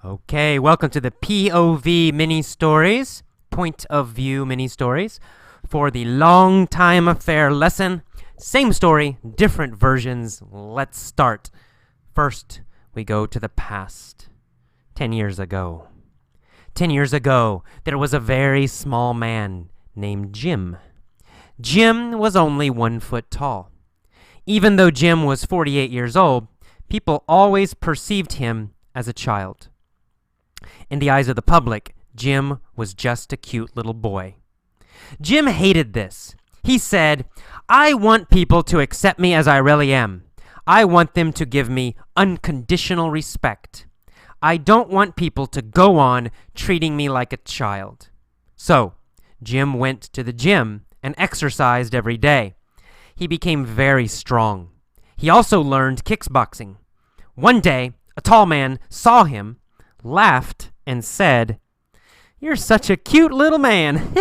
Okay, welcome to the POV mini stories, point of view mini stories, for the Longtime Affair lesson. Same story, different versions. Let's start. First, we go to the past. 10 years ago. 10 years ago, there was a very small man named Jim. Jim was only 1 foot tall. Even though Jim was 48 years old, people always perceived him as a child. In the eyes of the public, Jim was just a cute little boy. Jim hated this. He said, "I want people to accept me as I really am. I want them to give me unconditional respect. I don't want people to go on treating me like a child." So, Jim went to the gym and exercised every day. He became very strong. He also learned kickboxing. One day, a tall man saw him, laughed, and said, "You're such a cute little man."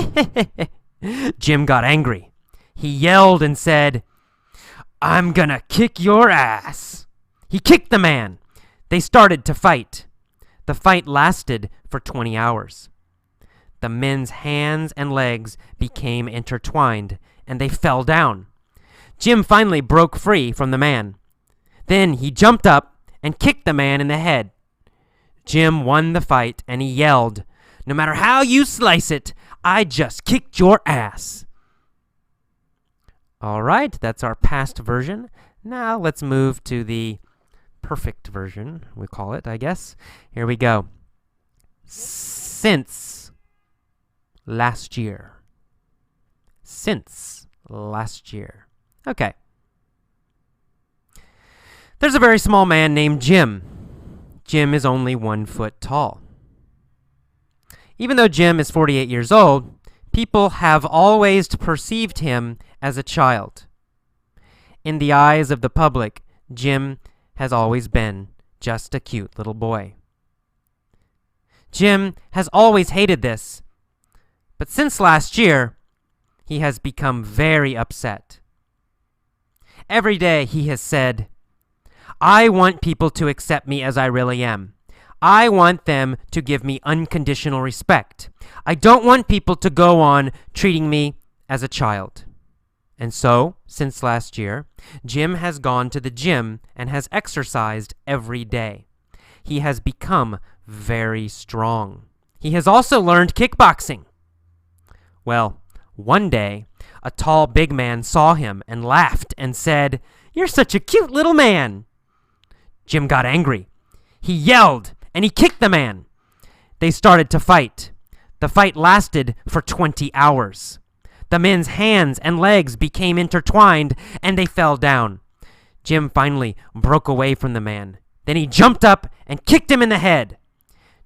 Jim got angry. He yelled and said, "I'm gonna kick your ass." He kicked the man. They started to fight. The fight lasted for 20 hours. The men's hands and legs became intertwined, and they fell down. Jim finally broke free from the man. Then he jumped up and kicked the man in the head. Jim won the fight, and he yelled, "No matter how you slice it, I just kicked your ass." All right, that's our past version. Now let's move to the perfect version, we call it, I guess. Here we go. Since last year. Since last year. Okay. There's a very small man named Jim. Jim is only 1 foot tall. Even though Jim is 48 years old, people have always perceived him as a child. In the eyes of the public, Jim has always been just a cute little boy. Jim has always hated this, but since last year, he has become very upset. Every day he has said, "I want people to accept me as I really am. I want them to give me unconditional respect. I don't want people to go on treating me as a child." And so, since last year, Jim has gone to the gym and has exercised every day. He has become very strong. He has also learned kickboxing. Well, one day, a tall big man saw him and laughed and said, "You're such a cute little man." Jim got angry. He yelled and he kicked the man. They started to fight. The fight lasted for 20 hours. The men's hands and legs became intertwined, and they fell down. Jim finally broke away from the man. Then he jumped up and kicked him in the head.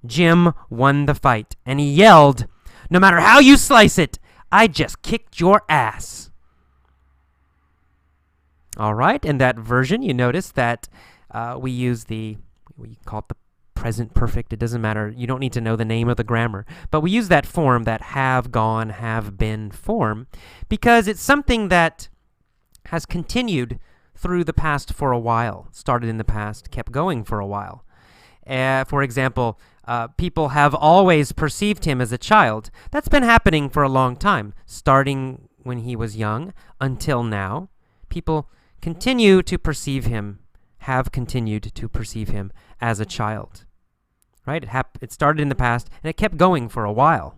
Jim won the fight, and he yelled, "No matter how you slice it, I just kicked your ass." All right, in that version, you notice that we call it the present perfect. It doesn't matter. You don't need to know the name of the grammar. But we use that form, that have, gone, have been form, because it's something that has continued through the past for a while. Started in the past, kept going for a while. For example, people have always perceived him as a child. That's been happening for a long time, starting when he was young until now. People continue to perceive him, have continued to perceive him as a child. Right? It started in the past, and it kept going for a while.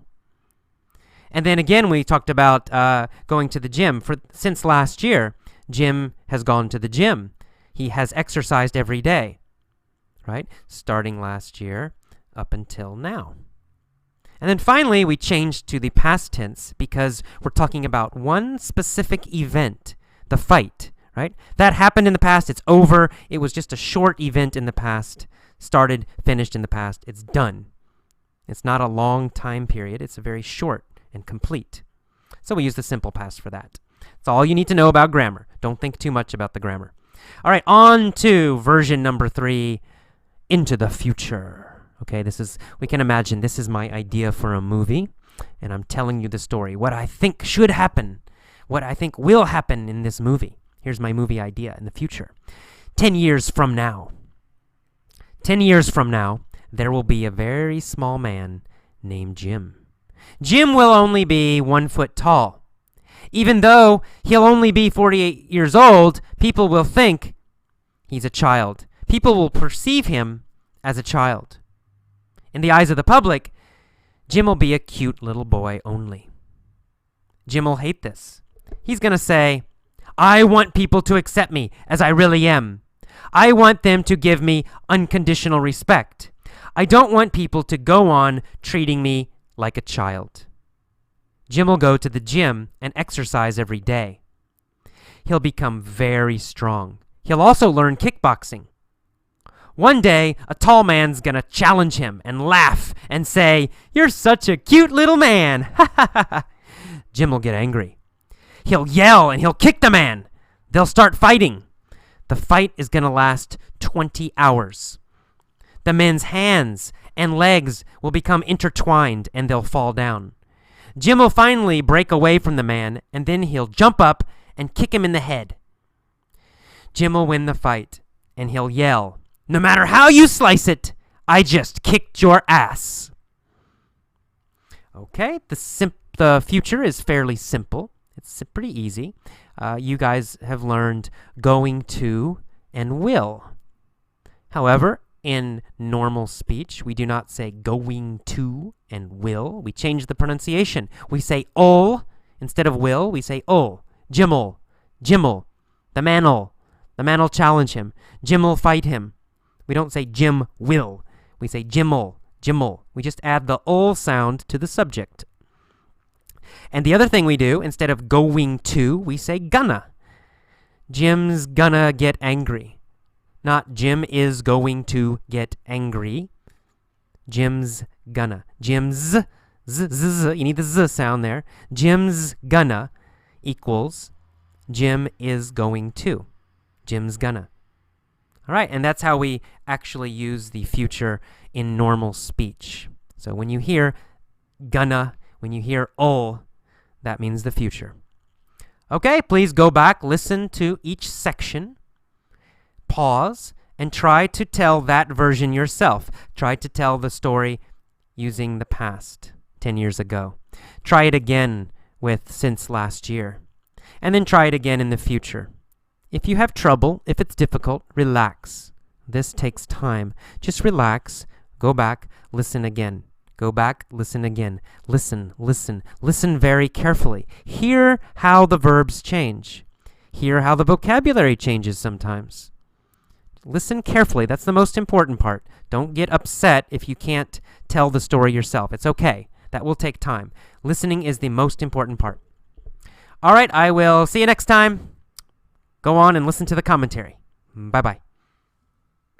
And then again, we talked about going to the gym. Since last year, Jim has gone to the gym. He has exercised every day, right? Starting last year up until now. And then finally, we changed to the past tense because we're talking about one specific event, the fight, right? That happened in the past. It's over. It was just a short event in the past. Started, finished in the past. It's done. It's not a long time period. It's a very short and complete. So we use the simple past for that. That's all you need to know about grammar. Don't think too much about the grammar. All right, on to version number 3, into the future. Okay, we can imagine this is my idea for a movie, and I'm telling you the story, what I think should happen, what I think will happen in this movie. Here's my movie idea in the future. 10 years from now. 10 years from now, there will be a very small man named Jim. Jim will only be 1 foot tall. Even though he'll only be 48 years old, people will think he's a child. People will perceive him as a child. In the eyes of the public, Jim will be a cute little boy only. Jim will hate this. He's going to say, I want people to accept me as I really am. I want them to give me unconditional respect. I don't want people to go on treating me like a child. Jim will go to the gym and exercise every day. He'll become very strong. He'll also learn kickboxing. One day, a tall man's gonna challenge him and laugh and say, You're such a cute little man. Jim will get angry. He'll yell and he'll kick the man. They'll start fighting. The fight is gonna last 20 hours. The men's hands and legs will become intertwined and they'll fall down. Jim will finally break away from the man and then he'll jump up and kick him in the head. Jim will win the fight and he'll yell, No matter how you slice it, I just kicked your ass. Okay, the future is fairly simple. It's pretty easy. You guys have learned going to and will. However, in normal speech, we do not say going to and will. We change the pronunciation. We say ol instead of will. We say ol. Jim'll. Jim'll. The man'll. The man'll challenge him. Jim'll fight him. We don't say Jim will. We say Jim'll. Jim'll. We just add the ol sound to the subject. And the other thing we do, instead of going to, we say gonna. Jim's gonna get angry. Not Jim is going to get angry. Jim's gonna. Jim's z, z, z, you need the z sound there. Jim's gonna equals Jim is going to. Jim's gonna. All right, and that's how we actually use the future in normal speech. So when you hear gonna, when you hear ol, that means the future. Okay, please go back, listen to each section, pause, and try to tell that version yourself. Try to tell the story using the past, 10 years ago. Try it again with since last year. And then try it again in the future. If you have trouble, if it's difficult, relax. This takes time. Just relax, go back, listen again. Go back, listen again. Listen, listen, listen very carefully. Hear how the verbs change. Hear how the vocabulary changes sometimes. Listen carefully. That's the most important part. Don't get upset if you can't tell the story yourself. It's okay. That will take time. Listening is the most important part. All right, I will see you next time. Go on and listen to the commentary. Bye-bye.